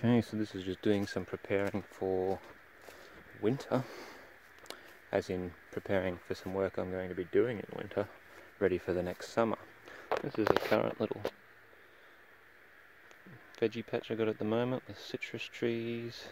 Okay, so this is just doing some preparing for winter, as in preparing for some work I'm going to be doing in winter, ready for the next summer. This is a current little veggie patch I got at the moment with citrus trees,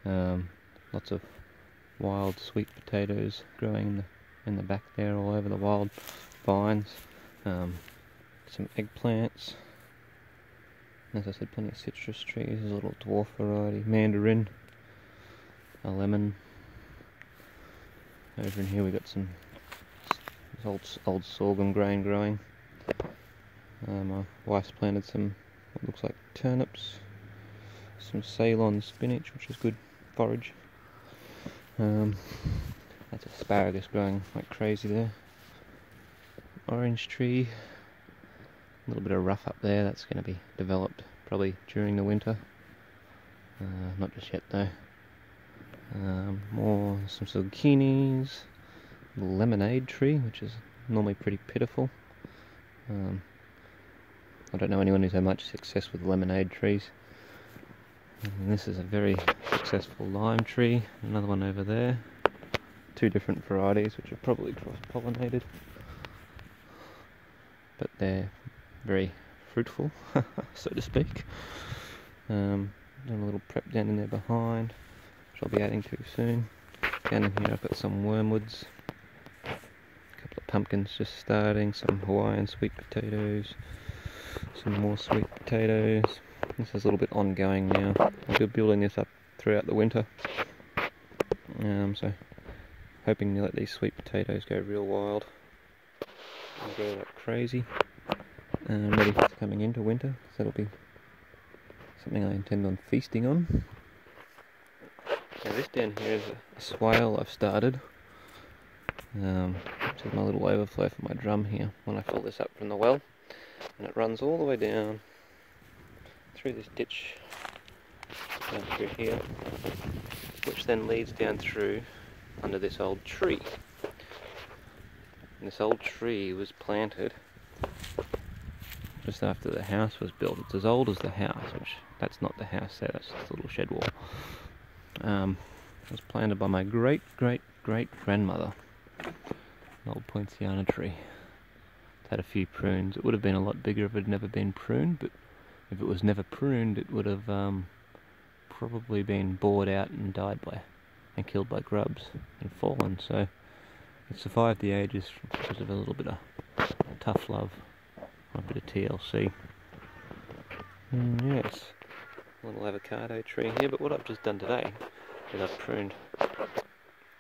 lots of wild sweet potatoes growing in the back there, all over the wild vines, some eggplants. As I said, plenty of citrus trees. There's a little dwarf variety, mandarin, a lemon. Over in here we got some old sorghum grain growing. My wife's planted some what looks like turnips, some Ceylon spinach, which is good forage. That's asparagus growing like crazy there. Orange tree. A little bit of rough up there, that's going to be developed probably during the winter. Not just yet though. Some zucchinis, a lemonade tree, which is normally pretty pitiful. I don't know anyone who's had much success with lemonade trees. And this is a very successful lime tree, another one over there. Two different varieties which are probably cross-pollinated, but they're very fruitful, so to speak. Done a little prep down in there behind, which I'll be adding to soon. Down in here I've got some wormwoods, a couple of pumpkins just starting, some Hawaiian sweet potatoes, some more sweet potatoes. This is a little bit ongoing now. I'll be building this up throughout the winter. So hoping to let these sweet potatoes go real wild and grow like crazy. Ready for coming into winter, so that'll be something I intend on feasting on. Now this down here is a swale I've started. This is my little overflow for my drum here when I fill this up from the well, and it runs all the way down through this ditch down through here, which then leads down through under this old tree. And this old tree was planted just after the house was built. It's as old as the house, which that's not the house there, that's just a little shed wall. It was planted by my great grandmother, an old Poinciana tree. It's had a few prunes. It would have been a lot bigger if it had never been pruned, but if it was never pruned it would have probably been bored out and died by and killed by grubs and fallen. So it survived the ages because of a little bit of tough love, a bit of TLC. Yes, a little avocado tree here, but what I've just done today is I've pruned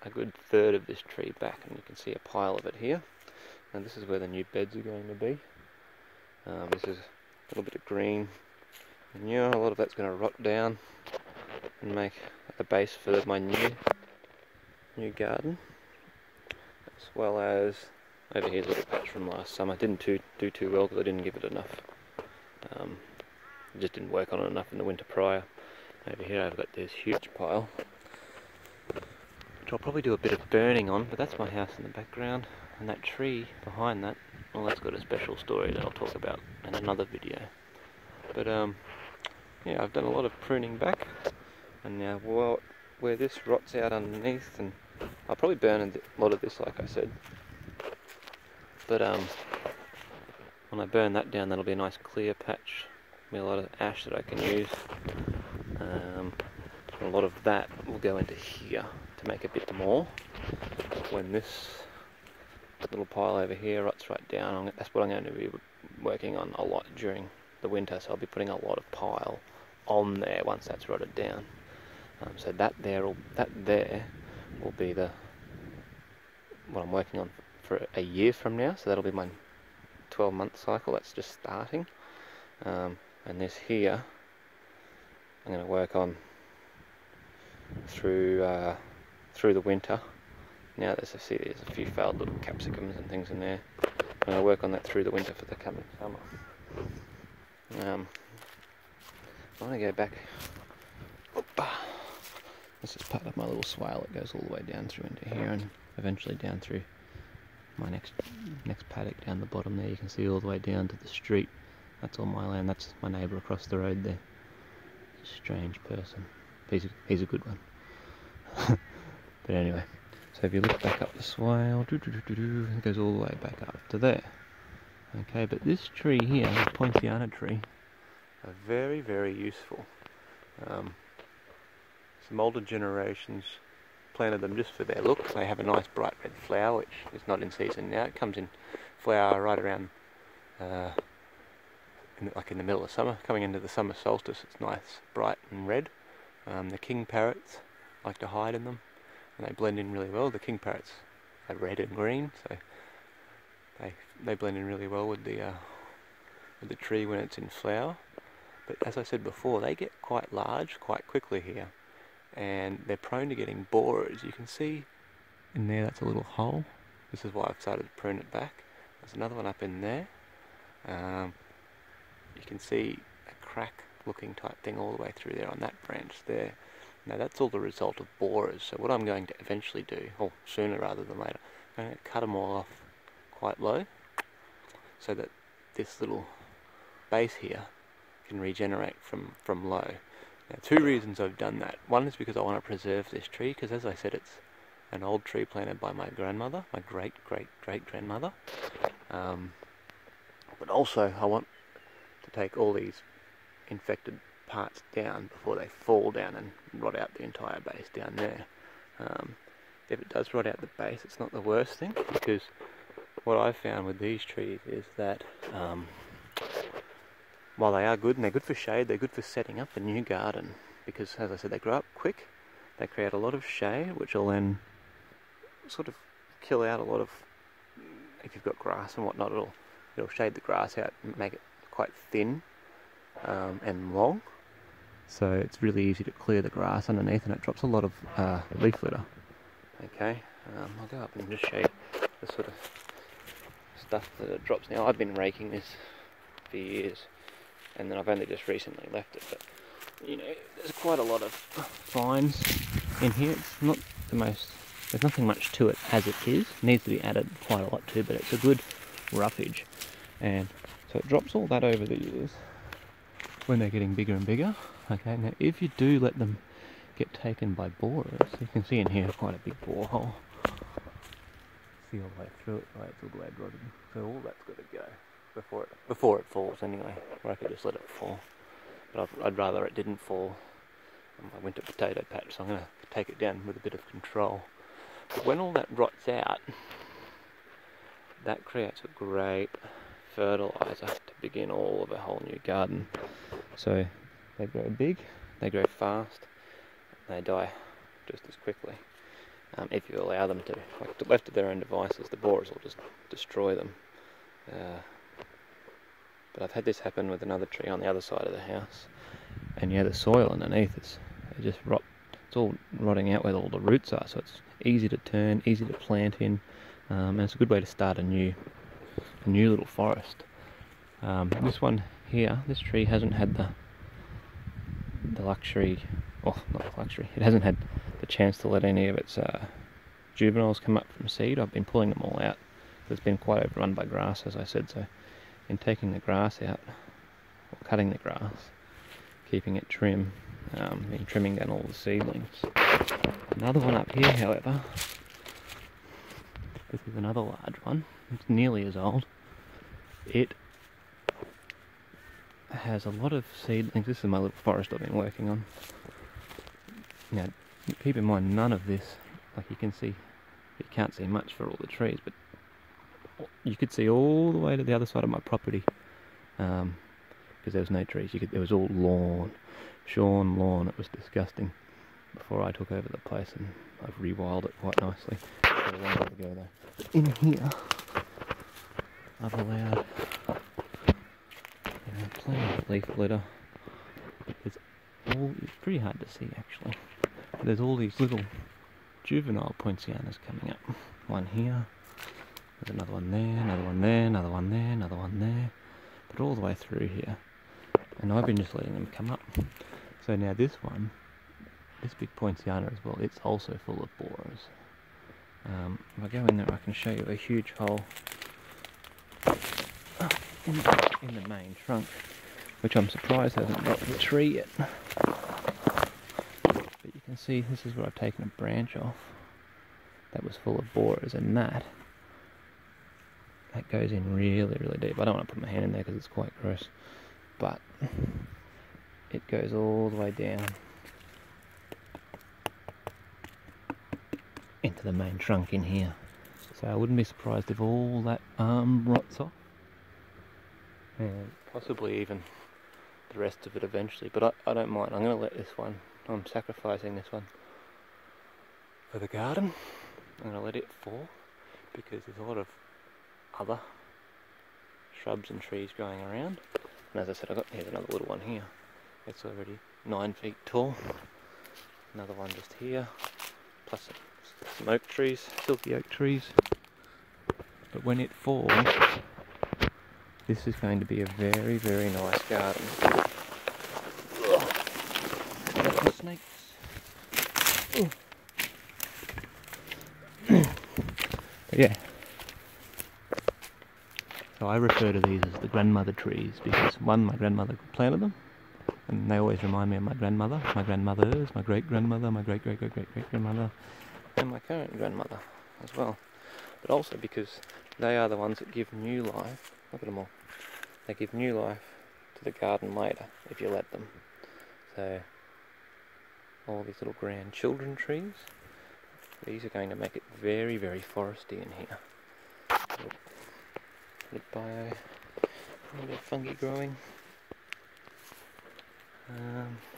a good third of this tree back, and you can see a pile of it here, and this is where the new beds are going to be. This is a little bit of green, and yeah, a lot of that's going to rot down and make the base for my new garden, as well as over here's a little patch from last summer. Didn't do too well because I didn't give it enough. Just didn't work on it enough in the winter prior. Over here I've got this huge pile, which I'll probably do a bit of burning on, but that's my house in the background, and that tree behind that, well, that's got a special story that I'll talk about in another video. But yeah, I've done a lot of pruning back, and now where this rots out underneath, and I'll probably burn a lot of this like I said, but when I burn that down, that'll be a nice clear patch with a lot of ash that I can use. A lot of that will go into here to make a bit more. When this little pile over here rots right down, that's what I'm going to be working on a lot during the winter, so I'll be putting a lot of pile on there once that's rotted down. So that there will be what I'm working on for a year from now, so that'll be my 12-month cycle. That's just starting. And this here I'm going to work on through the winter. Now there's a few failed little capsicums and things in there. I'm going to work on that through the winter for the coming summer. I want to go back. This is part of my little swale. It goes all the way down through into here and eventually down through my next paddock down the bottom there. You can see all the way down to the street. That's all my land. That's my neighbour across the road there. strange person. He's a good one. But anyway, so if you look back up the swale, it goes all the way back up to there. Okay, but this tree here, the Poinciana tree, are very, very useful. Some older generations planted them just for their look. They have a nice bright red flower, which is not in season now. It comes in flower right around, like in the middle of summer, coming into the summer solstice. It's nice, bright and red. The king parrots like to hide in them, and they blend in really well. The king parrots are red and green, so they blend in really well with the tree when it's in flower. But as I said before, they get quite large quite quickly here, and they're prone to getting borers. You can see in there, that's a little hole. This is why I've started to prune it back. There's another one up in there. You can see a crack looking type thing all the way through there on that branch there. Now that's all the result of borers. So what I'm going to eventually do, or sooner rather than later, I'm going to cut them all off quite low, so that this little base here can regenerate from low. Now, two reasons I've done that. One is because I want to preserve this tree, because as I said, it's an old tree planted by my grandmother, my great-great-great-grandmother. But also I want to take all these infected parts down before they fall down and rot out the entire base down there. If it does rot out the base, it's not the worst thing, because what I've found with these trees is that while they are good, and they're good for shade, they're good for setting up a new garden, because as I said, they grow up quick, they create a lot of shade, which will then sort of kill out a lot of, if you've got grass and whatnot, it'll shade the grass out and make it quite thin and long, so it's really easy to clear the grass underneath, and it drops a lot of leaf litter. Okay, I'll go up and just show you the sort of stuff that it drops. Now, I've been raking this for years, and then I've only just recently left it, but you know, there's quite a lot of fines in here. It's not the most, there's nothing much to it as it is. It needs to be added quite a lot to, but it's a good roughage, and so it drops all that over the years when they're getting bigger and bigger. Okay, now if you do let them get taken by borers, you can see in here quite a big borehole. See all the way through it, right? It's all the way rotted. So all that's got to go before it falls anyway, or I could just let it fall. But I'd rather it didn't fall on my winter potato patch, so I'm going to take it down with a bit of control. But when all that rots out, that creates a great fertilizer to begin all of a whole new garden. So they grow big, they grow fast, they die just as quickly. If you allow them to. Like, left to their own devices, the borers will just destroy them. But I've had this happen with another tree on the other side of the house, and yeah, the soil underneath is just rot. It's all rotting out where all the roots are, so it's easy to turn, easy to plant in, and it's a good way to start a new little forest. This one here, this tree hasn't had the luxury, well, not the luxury, it hasn't had the chance to let any of its juveniles come up from seed. I've been pulling them all out. It's been quite overrun by grass, as I said, so in taking the grass out, or cutting the grass, keeping it trim, been trimming down all the seedlings. Another one up here, however, this is another large one. It's nearly as old. It has a lot of seedlings. This is my little forest I've been working on. Now, keep in mind, none of this, like you can see, you can't see much for all the trees, but you could see all the way to the other side of my property, because there was no trees. There was all lawn, shorn lawn. It was disgusting before I took over the place, and I've rewilded it quite nicely. Got a long way to go though. But in here, I've allowed plenty of leaf litter. It's pretty hard to see actually. There's all these little juvenile Poincianas coming up. One here. There's another one there, another one there, another one there, another one there. But all the way through here. And I've been just letting them come up. So now this one, this big Poinciana as well, it's also full of borers. If I go in there, I can show you a huge hole in the main trunk, which I'm surprised hasn't got the tree yet. see, this is where I've taken a branch off that was full of borers, and that goes in really, really deep. I don't want to put my hand in there because it's quite gross, but it goes all the way down into the main trunk in here. So I wouldn't be surprised if all that rots off, and possibly even the rest of it eventually, but I don't mind. I'm going to let this one, I'm sacrificing this one for the garden. I'm going to let it fall because there's a lot of other shrubs and trees growing around. And as I said, here's another little one here. It's already 9 feet tall. Another one just here, plus some oak trees, silky oak trees. But when it falls, this is going to be a very, very nice garden. Ugh. Snakes. Ugh. But yeah. So I refer to these as the grandmother trees because one, my grandmother planted them, and they always remind me of my grandmother, my grandmothers, my great-grandmother, my great-great-great-great-great-grandmother, and my current grandmother as well. But also because they are the ones that give new life. Look at them all. They give new life to the garden later if you let them. So all these little grandchildren trees, these are going to make it very, very foresty in here. Bio, a bit of fungi growing.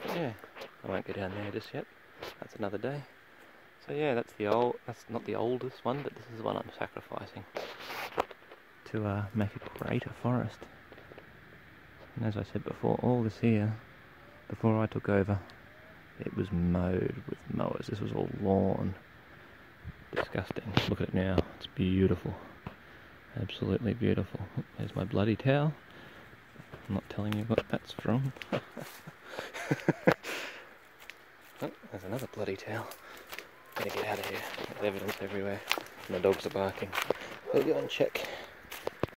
Yeah, I won't go down there just yet. That's another day. So yeah, that's not the oldest one, but this is the one I'm sacrificing to make a greater forest. And as I said before, all this here, before I took over, it was mowed with mowers. This was all lawn. Disgusting. Look at it now. It's beautiful. Absolutely beautiful. There's my bloody towel. I'm not telling you what that's from. Oh, there's another bloody towel. Gotta get out of here. There's evidence everywhere. And the dogs are barking. We'll go and check.